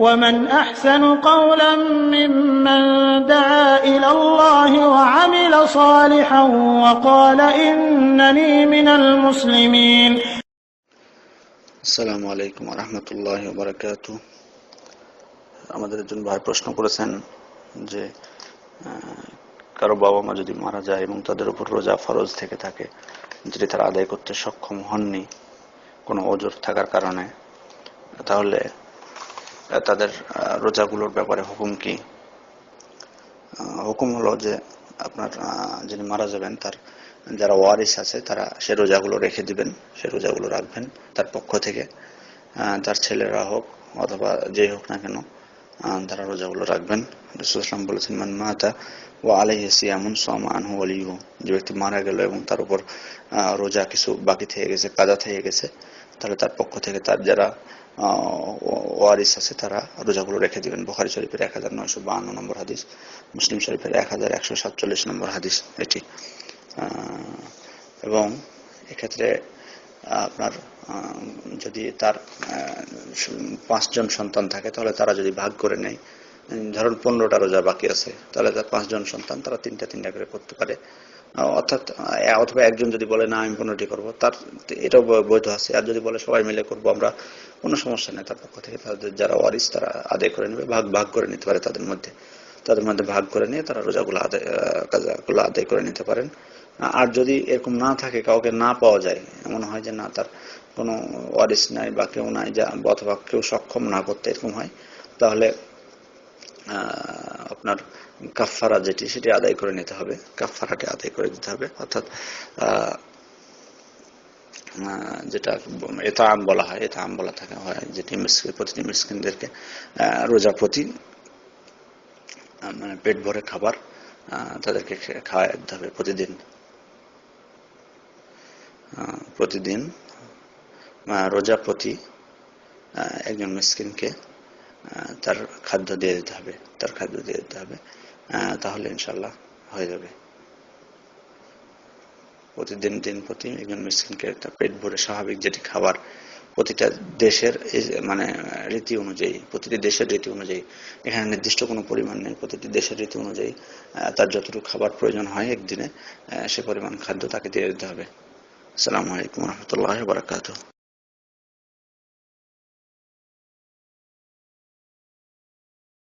ومن أحسن قولا ممن دعا إلى الله وعمل صالحا وقال إنني من المسلمين. আসসালামু আলাইকুম ওয়া রাহমাতুল্লাহি ওয়া বারাকাতুহু। আমাদের একজন ভাই প্রশ্ন করেছেন যে কারো বাবা মা যদি মারা যায় এবং তাদের উপর রোজা ফরজ থেকে থাকে, যেটি তারা আদায় করতে সক্ষম হননি কোনো ওজর থাকার কারণে, তাহলে তাদের রোজাগুলোর ব্যাপারে হুকুম কি? হুকুম হলো যে আপনার যিনি মারা যাবেন তার যারা ওয়ারিস আছে তারা সে রোজাগুলো রেখে দিবেন, সে রোজাগুলো রাখবেন তার পক্ষ থেকে। তার ছেলেরা হোক অথবা যেই হোক না কেন তারা রোজাগুলো রাখবেন। রাসূলুল্লাহ সাল্লাল্লাহু আলাইহি ওয়াসাল্লাম বলেছেন, মান মাতা ওয়া আলাইহি সিয়ামুন সামা আনহু ওয়ালিয়ুহু, যে ব্যক্তি মারা গেল এবং তার উপর রোজা কিছু বাকি থেকে গেছে, কাজা থেকে গেছে, তাহলে তার পক্ষ থেকে তার যারা ওয়ারিস আছে তারা রোজাগুলো রেখে দিবেন। বুখারী শরীফের 1952 নম্বর হাদিস, মুসলিম শরীফের 1147 নম্বর হাদিস এটি। এবং এক্ষেত্রে আপনার যদি তার 5 জন সন্তান থাকে তাহলে তারা যদি ভাগ করে নেয়, ধরুন 15টা রোজা বাকি আছে, তাহলে তার 5 জন সন্তান তারা তিনটা করে করতে পারে। অর্থাৎ অথবা একজন যদি বলে না আমি 15টি করবো, তার এটাও বৈধ আছে। আর যদি বলে সবাই মিলে করবো আমরা, কোনো সমস্যা নেই, তার পক্ষ থেকে তাদের যারা ওয়ারিস তারা আদায় করে নেবে, ভাগ করে নিতে পারে তাদের মধ্যে ভাগ করে নিয়ে তারা রোজাগুলো আদায় করে নিতে পারেন। আর যদি এরকম না থাকে, কাউকে না পাওয়া যায়, এমন হয় যে না তার কোনো ওয়ারিস নাই বা কেউ নাই, অথবা কেউ সক্ষম না করতে এরকম হয়, তাহলে আপনার কাফফারা সেটি আদায় করে নিতে হবে, কাফফারাটি আদায় করে দিতে হবে। অর্থাৎ যেটা ইতআম বলা হয়, ইতআম বলা থাকে হয়, যেটি প্রতিটি মিসকিনদেরকে রোজা প্রতি মানে পেট ভরে খাবার তাদেরকে খাওয়াই দিতে হবে প্রতিদিন রোজা প্রতি একজন মিসকিনকে তার খাদ্য দিয়ে দিতে হবে, তাহলে ইনশাআল্লাহ হয়ে যাবে। দিন প্রতি একজন মিসকিনকে পেট ভরে স্বাভাবিক যেটি খাবার, প্রতিটা দেশের মানে রীতি অনুযায়ী, প্রতিটি দেশের রীতি অনুযায়ী, এখানে নির্দিষ্ট কোনো পরিমাণ নেই, প্রতিটি দেশের রীতি অনুযায়ী তার যতটুকু খাবার প্রয়োজন হয় একদিনে, সে পরিমাণ খাদ্য তাকে দিয়ে দিতে হবে। আসসালামু আলাইকুম ওয়া রাহমাতুল্লাহি ওয়া বারাকাতুহু।